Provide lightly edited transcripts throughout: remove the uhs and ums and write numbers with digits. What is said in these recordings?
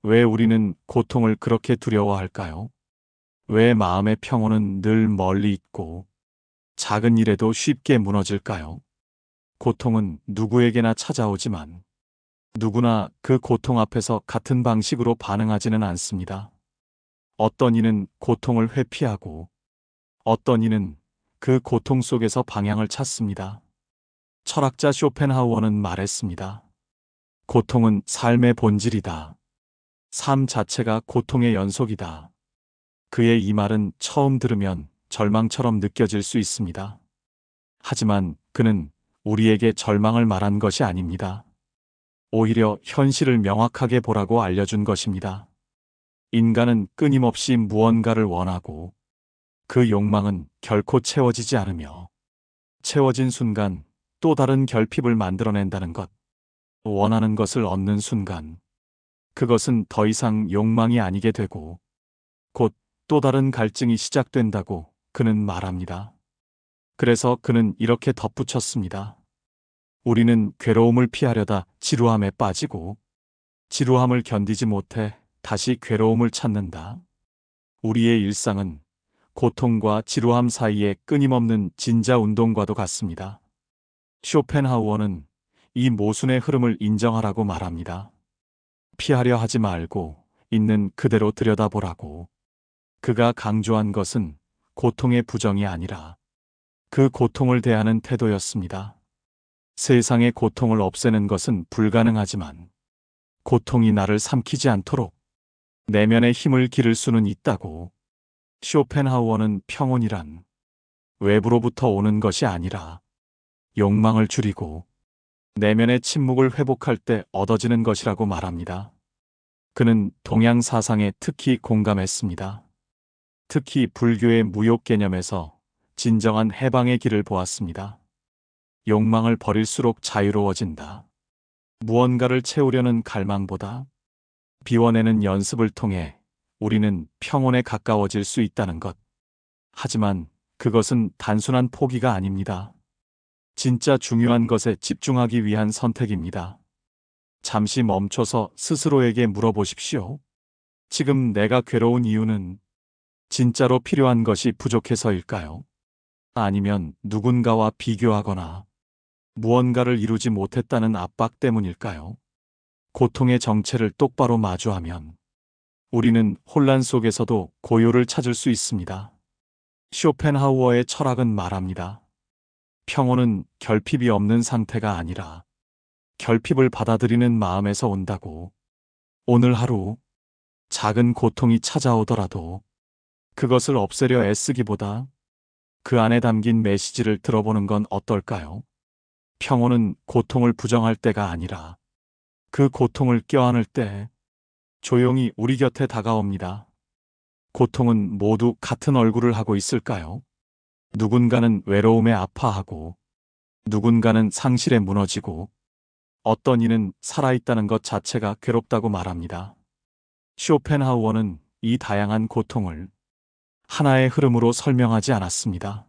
왜 우리는 고통을 그렇게 두려워할까요? 왜 마음의 평온은 늘 멀리 있고 작은 일에도 쉽게 무너질까요? 고통은 누구에게나 찾아오지만 누구나 그 고통 앞에서 같은 방식으로 반응하지는 않습니다. 어떤 이는 고통을 회피하고 어떤 이는 그 고통 속에서 방향을 찾습니다. 철학자 쇼펜하우어는 말했습니다. 고통은 삶의 본질이다. 삶 자체가 고통의 연속이다. 그의 이 말은 처음 들으면 절망처럼 느껴질 수 있습니다. 하지만 그는 우리에게 절망을 말한 것이 아닙니다. 오히려 현실을 명확하게 보라고 알려준 것입니다. 인간은 끊임없이 무언가를 원하고 그 욕망은 결코 채워지지 않으며 채워진 순간 또 다른 결핍을 만들어낸다는 것. 원하는 것을 얻는 순간 그것은 더 이상 욕망이 아니게 되고 곧 또 다른 갈증이 시작된다고 그는 말합니다. 그래서 그는 이렇게 덧붙였습니다. 우리는 괴로움을 피하려다 지루함에 빠지고 지루함을 견디지 못해 다시 괴로움을 찾는다. 우리의 일상은 고통과 지루함 사이의 끊임없는 진자 운동과도 같습니다. 쇼펜하우어는 이 모순의 흐름을 인정하라고 말합니다. 피하려 하지 말고 있는 그대로 들여다보라고. 그가 강조한 것은 고통의 부정이 아니라 그 고통을 대하는 태도였습니다. 세상의 고통을 없애는 것은 불가능하지만 고통이 나를 삼키지 않도록 내면의 힘을 기를 수는 있다고. 쇼펜하우어는 평온이란 외부로부터 오는 것이 아니라 욕망을 줄이고 내면의 침묵을 회복할 때 얻어지는 것이라고 말합니다. 그는 동양 사상에 특히 공감했습니다. 특히 불교의 무욕 개념에서 진정한 해방의 길을 보았습니다. 욕망을 버릴수록 자유로워진다. 무언가를 채우려는 갈망보다 비워내는 연습을 통해 우리는 평온에 가까워질 수 있다는 것. 하지만 그것은 단순한 포기가 아닙니다. 진짜 중요한 것에 집중하기 위한 선택입니다. 잠시 멈춰서 스스로에게 물어보십시오. 지금 내가 괴로운 이유는 진짜로 필요한 것이 부족해서일까요? 아니면 누군가와 비교하거나 무언가를 이루지 못했다는 압박 때문일까요? 고통의 정체를 똑바로 마주하면 우리는 혼란 속에서도 고요를 찾을 수 있습니다. 쇼펜하우어의 철학은 말합니다. 평온은 결핍이 없는 상태가 아니라 결핍을 받아들이는 마음에서 온다고. 오늘 하루 작은 고통이 찾아오더라도 그것을 없애려 애쓰기보다 그 안에 담긴 메시지를 들어보는 건 어떨까요? 평온은 고통을 부정할 때가 아니라 그 고통을 껴안을 때 조용히 우리 곁에 다가옵니다. 고통은 모두 같은 얼굴을 하고 있을까요? 누군가는 외로움에 아파하고 누군가는 상실에 무너지고 어떤 이는 살아있다는 것 자체가 괴롭다고 말합니다. 쇼펜하우어는 이 다양한 고통을 하나의 흐름으로 설명하지 않았습니다.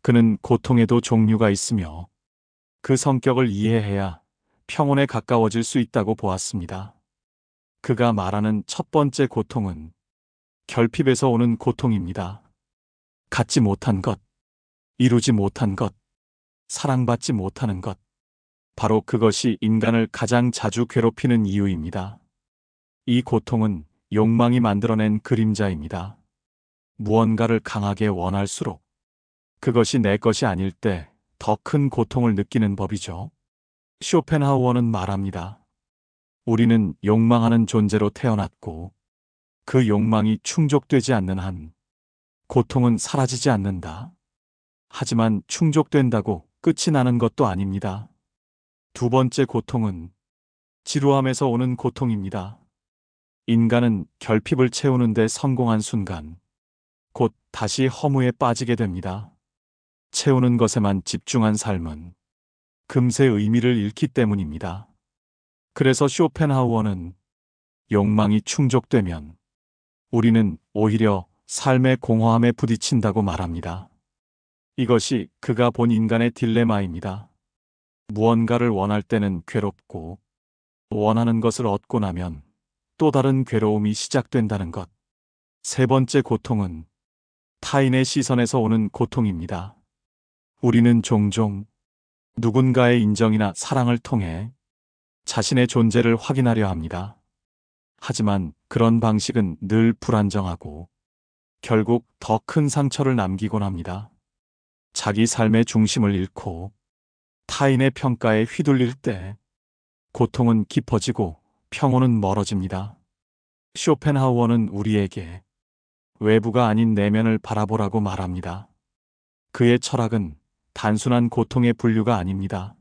그는 고통에도 종류가 있으며 그 성격을 이해해야 평온에 가까워질 수 있다고 보았습니다. 그가 말하는 첫 번째 고통은 결핍에서 오는 고통입니다. 갖지 못한 것, 이루지 못한 것, 사랑받지 못하는 것. 바로 그것이 인간을 가장 자주 괴롭히는 이유입니다. 이 고통은 욕망이 만들어낸 그림자입니다. 무언가를 강하게 원할수록 그것이 내 것이 아닐 때 더 큰 고통을 느끼는 법이죠. 쇼펜하우어는 말합니다. 우리는 욕망하는 존재로 태어났고 그 욕망이 충족되지 않는 한 고통은 사라지지 않는다. 하지만 충족된다고 끝이 나는 것도 아닙니다. 두 번째 고통은 지루함에서 오는 고통입니다. 인간은 결핍을 채우는데 성공한 순간 곧 다시 허무에 빠지게 됩니다. 채우는 것에만 집중한 삶은 금세 의미를 잃기 때문입니다. 그래서 쇼펜하우어는 욕망이 충족되면 우리는 오히려 삶의 공허함에 부딪힌다고 말합니다. 이것이 그가 본 인간의 딜레마입니다. 무언가를 원할 때는 괴롭고 원하는 것을 얻고 나면 또 다른 괴로움이 시작된다는 것. 세 번째 고통은 타인의 시선에서 오는 고통입니다. 우리는 종종 누군가의 인정이나 사랑을 통해 자신의 존재를 확인하려 합니다. 하지만 그런 방식은 늘 불안정하고 결국 더 큰 상처를 남기곤 합니다. 자기 삶의 중심을 잃고 타인의 평가에 휘둘릴 때 고통은 깊어지고 평온은 멀어집니다. 쇼펜하우어는 우리에게 외부가 아닌 내면을 바라보라고 말합니다. 그의 철학은 단순한 고통의 분류가 아닙니다.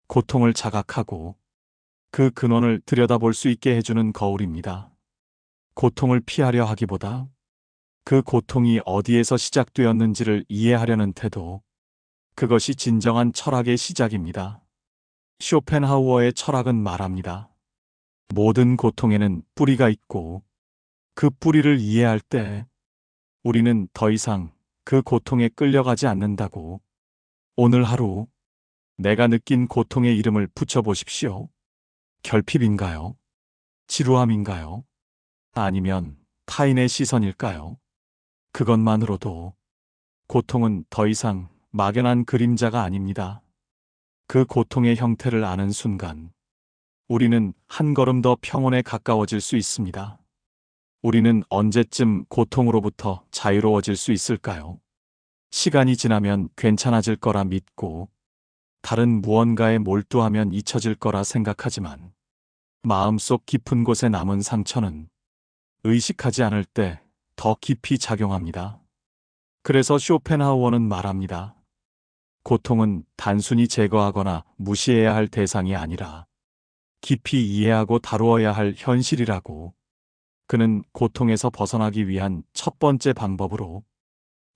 고통을 자각하고 그 근원을 들여다볼 수 있게 해주는 거울입니다. 고통을 피하려 하기보다 그 고통이 어디에서 시작되었는지를 이해하려는 태도, 그것이 진정한 철학의 시작입니다. 쇼펜하우어의 철학은 말합니다. 모든 고통에는 뿌리가 있고 그 뿌리를 이해할 때 우리는 더 이상 그 고통에 끌려가지 않는다고. 오늘 하루 내가 느낀 고통의 이름을 붙여보십시오. 결핍인가요? 지루함인가요? 아니면 타인의 시선일까요? 그것만으로도 고통은 더 이상 막연한 그림자가 아닙니다. 그 고통의 형태를 아는 순간 우리는 한 걸음 더 평온에 가까워질 수 있습니다. 우리는 언제쯤 고통으로부터 자유로워질 수 있을까요? 시간이 지나면 괜찮아질 거라 믿고 다른 무언가에 몰두하면 잊혀질 거라 생각하지만 마음속 깊은 곳에 남은 상처는 의식하지 않을 때 더 깊이 작용합니다. 그래서 쇼펜하우어는 말합니다. 고통은 단순히 제거하거나 무시해야 할 대상이 아니라 깊이 이해하고 다루어야 할 현실이라고. 그는 고통에서 벗어나기 위한 첫 번째 방법으로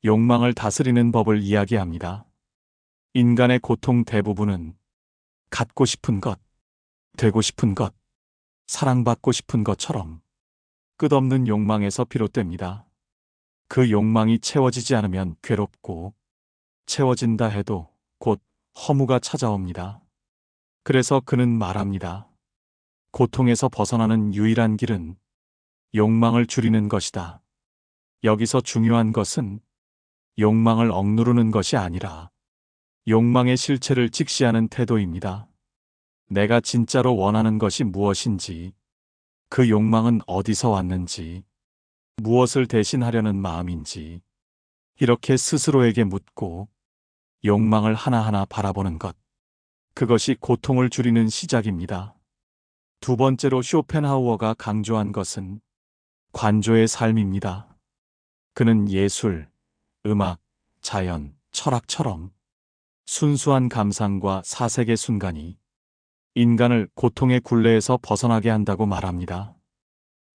욕망을 다스리는 법을 이야기합니다. 인간의 고통 대부분은 갖고 싶은 것, 되고 싶은 것, 사랑받고 싶은 것처럼 끝없는 욕망에서 비롯됩니다. 그 욕망이 채워지지 않으면 괴롭고 채워진다 해도 곧 허무가 찾아옵니다. 그래서 그는 말합니다. 고통에서 벗어나는 유일한 길은 욕망을 줄이는 것이다. 여기서 중요한 것은 욕망을 억누르는 것이 아니라 욕망의 실체를 직시하는 태도입니다. 내가 진짜로 원하는 것이 무엇인지, 그 욕망은 어디서 왔는지, 무엇을 대신하려는 마음인지, 이렇게 스스로에게 묻고 욕망을 하나하나 바라보는 것. 그것이 고통을 줄이는 시작입니다. 두 번째로 쇼펜하우어가 강조한 것은 관조의 삶입니다. 그는 예술, 음악, 자연, 철학처럼 순수한 감상과 사색의 순간이 인간을 고통의 굴레에서 벗어나게 한다고 말합니다.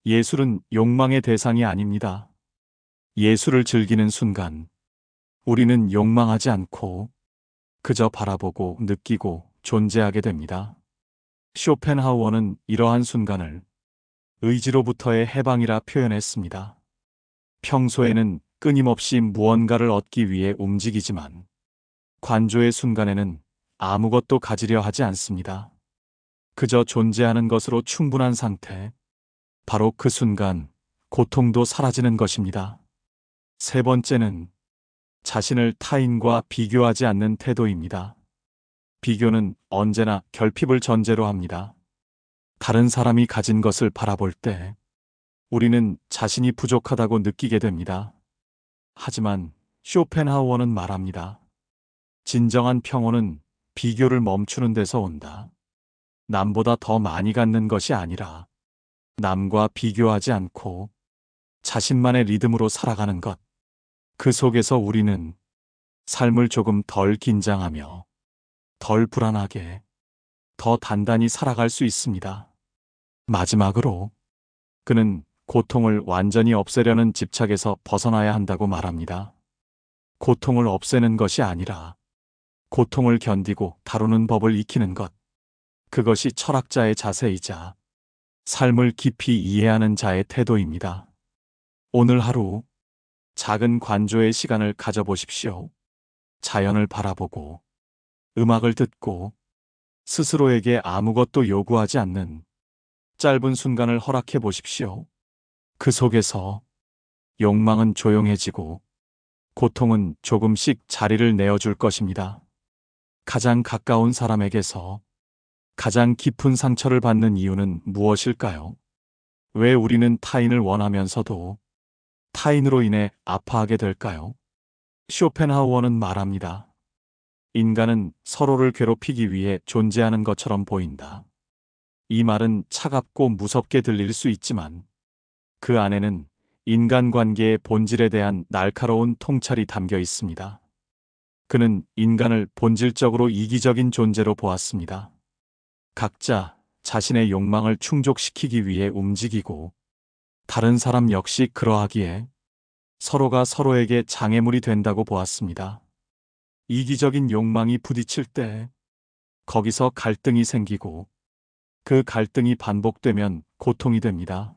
예술은 욕망의 대상이 아닙니다. 예술을 즐기는 순간 우리는 욕망하지 않고 그저 바라보고 느끼고 존재하게 됩니다. 쇼펜하우어는 이러한 순간을 의지로부터의 해방이라 표현했습니다. 평소에는 끊임없이 무언가를 얻기 위해 움직이지만 관조의 순간에는 아무것도 가지려 하지 않습니다. 그저 존재하는 것으로 충분한 상태. 바로 그 순간 고통도 사라지는 것입니다. 세 번째는 자신을 타인과 비교하지 않는 태도입니다. 비교는 언제나 결핍을 전제로 합니다. 다른 사람이 가진 것을 바라볼 때 우리는 자신이 부족하다고 느끼게 됩니다. 하지만 쇼펜하우어는 말합니다. 진정한 평온은 비교를 멈추는 데서 온다. 남보다 더 많이 갖는 것이 아니라 남과 비교하지 않고 자신만의 리듬으로 살아가는 것. 그 속에서 우리는 삶을 조금 덜 긴장하며 덜 불안하게 더 단단히 살아갈 수 있습니다. 마지막으로 그는 고통을 완전히 없애려는 집착에서 벗어나야 한다고 말합니다. 고통을 없애는 것이 아니라 고통을 견디고 다루는 법을 익히는 것. 그것이 철학자의 자세이자 삶을 깊이 이해하는 자의 태도입니다. 오늘 하루 작은 관조의 시간을 가져보십시오. 자연을 바라보고 음악을 듣고 스스로에게 아무것도 요구하지 않는 짧은 순간을 허락해 보십시오. 그 속에서 욕망은 조용해지고 고통은 조금씩 자리를 내어줄 것입니다. 가장 가까운 사람에게서 가장 깊은 상처를 받는 이유는 무엇일까요? 왜 우리는 타인을 원하면서도 타인으로 인해 아파하게 될까요? 쇼펜하우어는 말합니다. 인간은 서로를 괴롭히기 위해 존재하는 것처럼 보인다. 이 말은 차갑고 무섭게 들릴 수 있지만 그 안에는 인간관계의 본질에 대한 날카로운 통찰이 담겨 있습니다. 그는 인간을 본질적으로 이기적인 존재로 보았습니다. 각자 자신의 욕망을 충족시키기 위해 움직이고 다른 사람 역시 그러하기에 서로가 서로에게 장애물이 된다고 보았습니다. 이기적인 욕망이 부딪힐 때 거기서 갈등이 생기고 그 갈등이 반복되면 고통이 됩니다.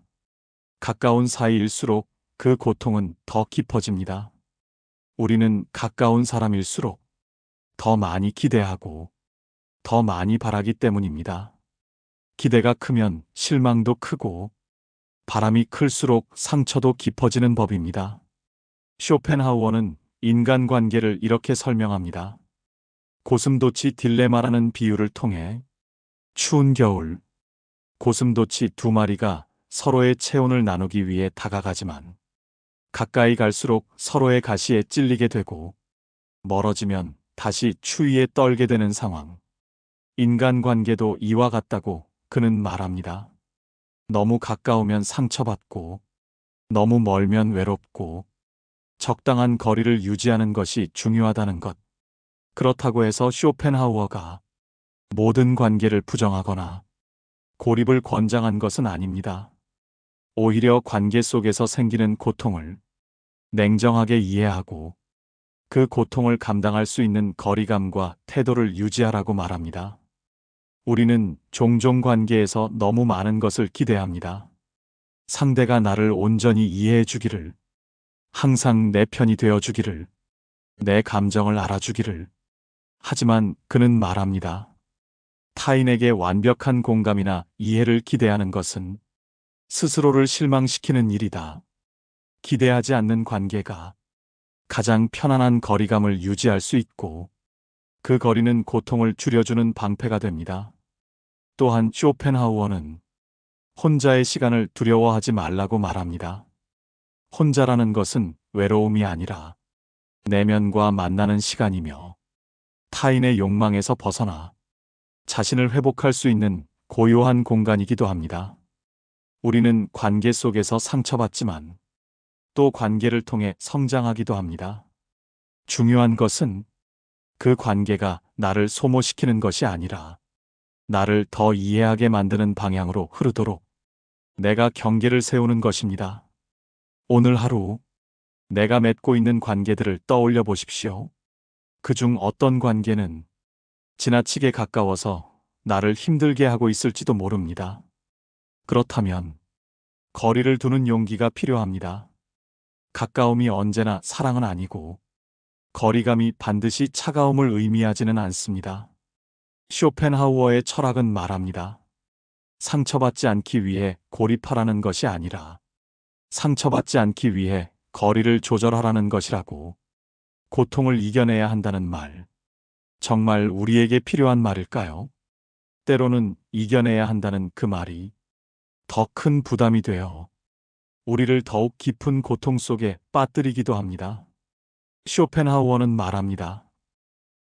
가까운 사이일수록 그 고통은 더 깊어집니다. 우리는 가까운 사람일수록 더 많이 기대하고 더 많이 바라기 때문입니다. 기대가 크면 실망도 크고 바람이 클수록 상처도 깊어지는 법입니다. 쇼펜하우어는 인간관계를 이렇게 설명합니다. 고슴도치 딜레마라는 비유를 통해 추운 겨울, 고슴도치 두 마리가 서로의 체온을 나누기 위해 다가가지만 가까이 갈수록 서로의 가시에 찔리게 되고 멀어지면 다시 추위에 떨게 되는 상황. 인간관계도 이와 같다고 그는 말합니다. 너무 가까우면 상처받고 너무 멀면 외롭고 적당한 거리를 유지하는 것이 중요하다는 것. 그렇다고 해서 쇼펜하우어가 모든 관계를 부정하거나 고립을 권장한 것은 아닙니다. 오히려 관계 속에서 생기는 고통을 냉정하게 이해하고 그 고통을 감당할 수 있는 거리감과 태도를 유지하라고 말합니다. 우리는 종종 관계에서 너무 많은 것을 기대합니다. 상대가 나를 온전히 이해해 주기를, 항상 내 편이 되어 주기를, 내 감정을 알아주기를. 하지만 그는 말합니다. 타인에게 완벽한 공감이나 이해를 기대하는 것은 스스로를 실망시키는 일이다. 기대하지 않는 관계가 가장 편안한 거리감을 유지할 수 있고 그 거리는 고통을 줄여주는 방패가 됩니다. 또한 쇼펜하우어는 혼자의 시간을 두려워하지 말라고 말합니다. 혼자라는 것은 외로움이 아니라 내면과 만나는 시간이며 타인의 욕망에서 벗어나 자신을 회복할 수 있는 고요한 공간이기도 합니다. 우리는 관계 속에서 상처받지만 또 관계를 통해 성장하기도 합니다. 중요한 것은 그 관계가 나를 소모시키는 것이 아니라 나를 더 이해하게 만드는 방향으로 흐르도록 내가 경계를 세우는 것입니다. 오늘 하루 내가 맺고 있는 관계들을 떠올려 보십시오. 그중 어떤 관계는 지나치게 가까워서 나를 힘들게 하고 있을지도 모릅니다. 그렇다면 거리를 두는 용기가 필요합니다. 가까움이 언제나 사랑은 아니고 거리감이 반드시 차가움을 의미하지는 않습니다. 쇼펜하우어의 철학은 말합니다. 상처받지 않기 위해 고립하라는 것이 아니라 상처받지 않기 위해 거리를 조절하라는 것이라고. 고통을 이겨내야 한다는 말. 정말 우리에게 필요한 말일까요? 때로는 이겨내야 한다는 그 말이 더 큰 부담이 되어 우리를 더욱 깊은 고통 속에 빠뜨리기도 합니다. 쇼펜하우어는 말합니다.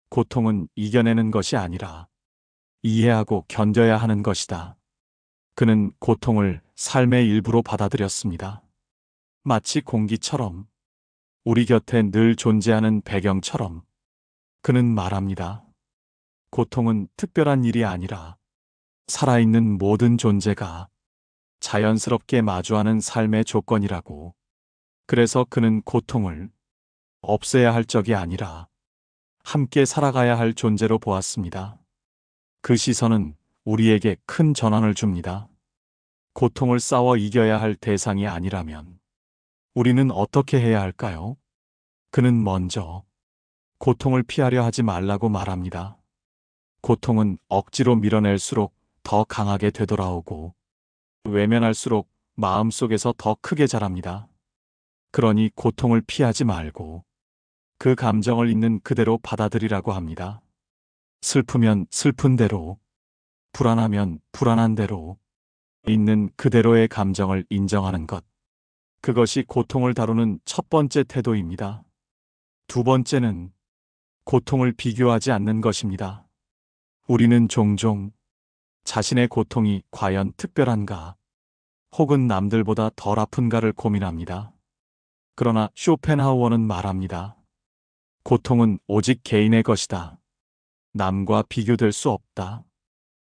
고통은 이겨내는 것이 아니라 이해하고 견뎌야 하는 것이다. 그는 고통을 삶의 일부로 받아들였습니다. 마치 공기처럼, 우리 곁에 늘 존재하는 배경처럼. 그는 말합니다. 고통은 특별한 일이 아니라 살아있는 모든 존재가 자연스럽게 마주하는 삶의 조건이라고. 그래서 그는 고통을 없애야 할 적이 아니라 함께 살아가야 할 존재로 보았습니다. 그 시선은 우리에게 큰 전환을 줍니다. 고통을 싸워 이겨야 할 대상이 아니라면 우리는 어떻게 해야 할까요? 그는 먼저 고통을 피하려 하지 말라고 말합니다. 고통은 억지로 밀어낼수록 더 강하게 되돌아오고 외면할수록 마음속에서 더 크게 자랍니다. 그러니 고통을 피하지 말고 그 감정을 있는 그대로 받아들이라고 합니다. 슬프면 슬픈 대로, 불안하면 불안한 대로, 있는 그대로의 감정을 인정하는 것. 그것이 고통을 다루는 첫 번째 태도입니다. 두 번째는 고통을 비교하지 않는 것입니다. 우리는 종종 자신의 고통이 과연 특별한가, 혹은 남들보다 덜 아픈가를 고민합니다. 그러나 쇼펜하우어는 말합니다. 고통은 오직 개인의 것이다. 남과 비교될 수 없다.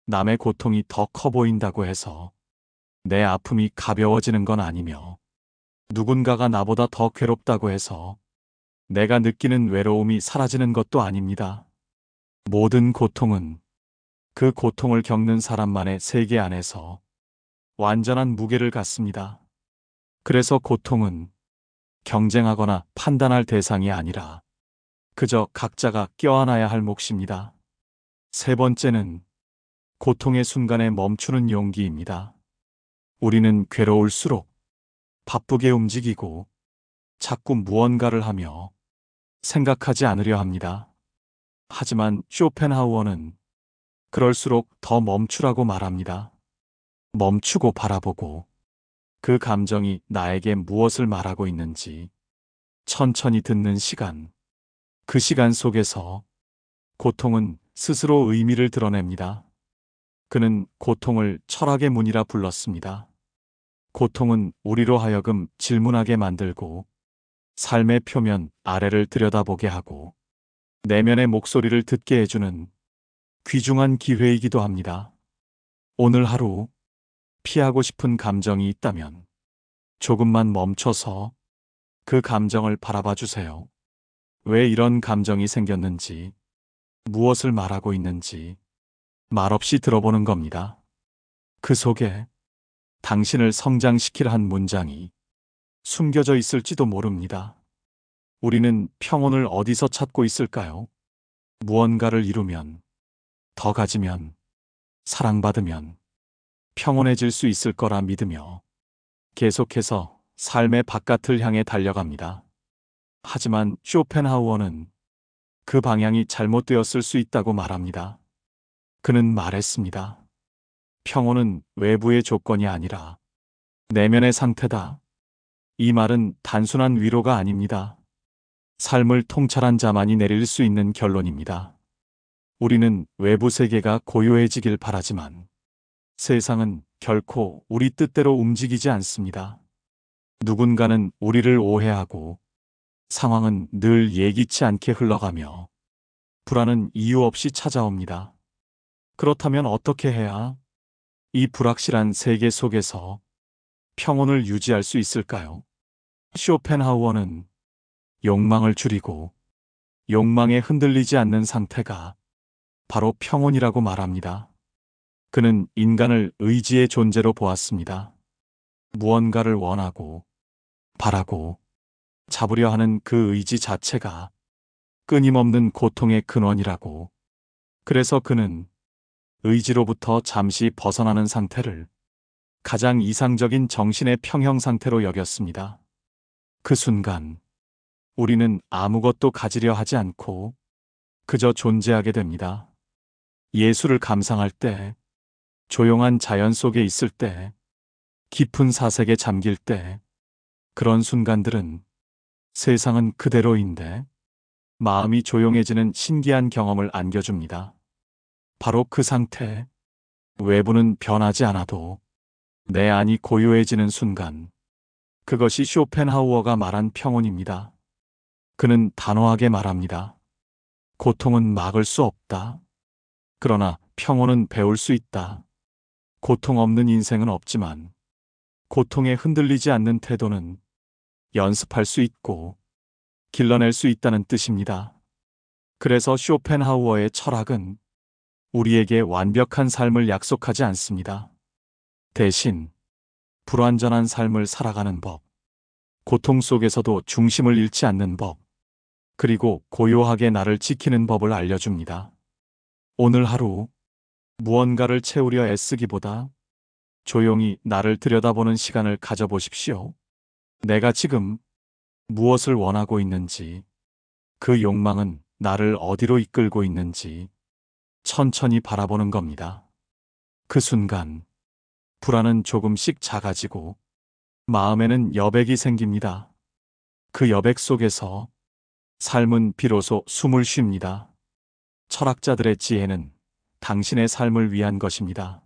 남의 고통이 더 커 보인다고 해서 내 아픔이 가벼워지는 건 아니며, 누군가가 나보다 더 괴롭다고 해서 내가 느끼는 외로움이 사라지는 것도 아닙니다. 모든 고통은 그 고통을 겪는 사람만의 세계 안에서 완전한 무게를 갖습니다. 그래서 고통은 경쟁하거나 판단할 대상이 아니라 그저 각자가 껴안아야 할 몫입니다. 세 번째는 고통의 순간에 멈추는 용기입니다. 우리는 괴로울수록 바쁘게 움직이고 자꾸 무언가를 하며 생각하지 않으려 합니다. 하지만 쇼펜하우어는 그럴수록 더 멈추라고 말합니다. 멈추고 바라보고 그 감정이 나에게 무엇을 말하고 있는지 천천히 듣는 시간. 그 시간 속에서 고통은 스스로 의미를 드러냅니다. 그는 고통을 철학의 문이라 불렀습니다. 고통은 우리로 하여금 질문하게 만들고 삶의 표면 아래를 들여다보게 하고 내면의 목소리를 듣게 해주는 귀중한 기회이기도 합니다. 오늘 하루 피하고 싶은 감정이 있다면 조금만 멈춰서 그 감정을 바라봐 주세요. 왜 이런 감정이 생겼는지, 무엇을 말하고 있는지 말없이 들어보는 겁니다. 그 속에 당신을 성장시킬 한 문장이 숨겨져 있을지도 모릅니다. 우리는 평온을 어디서 찾고 있을까요? 무언가를 이루면, 더 가지면, 사랑받으면 평온해질 수 있을 거라 믿으며 계속해서 삶의 바깥을 향해 달려갑니다. 하지만 쇼펜하우어는 그 방향이 잘못되었을 수 있다고 말합니다. 그는 말했습니다. 평온은 외부의 조건이 아니라 내면의 상태다. 이 말은 단순한 위로가 아닙니다. 삶을 통찰한 자만이 내릴 수 있는 결론입니다. 우리는 외부 세계가 고요해지길 바라지만 세상은 결코 우리 뜻대로 움직이지 않습니다. 누군가는 우리를 오해하고 상황은 늘 예기치 않게 흘러가며 불안은 이유 없이 찾아옵니다. 그렇다면 어떻게 해야 이 불확실한 세계 속에서 평온을 유지할 수 있을까요? 쇼펜하우어는 욕망을 줄이고 욕망에 흔들리지 않는 상태가 바로 평온이라고 말합니다. 그는 인간을 의지의 존재로 보았습니다. 무언가를 원하고 바라고 잡으려 하는 그 의지 자체가 끊임없는 고통의 근원이라고. 그래서 그는 의지로부터 잠시 벗어나는 상태를 가장 이상적인 정신의 평형 상태로 여겼습니다. 그 순간 우리는 아무것도 가지려 하지 않고 그저 존재하게 됩니다. 예술을 감상할 때, 조용한 자연 속에 있을 때, 깊은 사색에 잠길 때, 그런 순간들은 세상은 그대로인데 마음이 조용해지는 신기한 경험을 안겨줍니다. 바로 그 상태, 외부는 변하지 않아도 내 안이 고요해지는 순간, 그것이 쇼펜하우어가 말한 평온입니다. 그는 단호하게 말합니다. 고통은 막을 수 없다. 그러나 평온은 배울 수 있다. 고통 없는 인생은 없지만 고통에 흔들리지 않는 태도는 연습할 수 있고 길러낼 수 있다는 뜻입니다. 그래서 쇼펜하우어의 철학은 우리에게 완벽한 삶을 약속하지 않습니다. 대신 불완전한 삶을 살아가는 법, 고통 속에서도 중심을 잃지 않는 법, 그리고 고요하게 나를 지키는 법을 알려줍니다. 오늘 하루 무언가를 채우려 애쓰기보다 조용히 나를 들여다보는 시간을 가져보십시오. 내가 지금 무엇을 원하고 있는지, 그 욕망은 나를 어디로 이끌고 있는지 천천히 바라보는 겁니다. 그 순간 불안은 조금씩 작아지고 마음에는 여백이 생깁니다. 그 여백 속에서 삶은 비로소 숨을 쉽니다. 철학자들의 지혜는 당신의 삶을 위한 것입니다.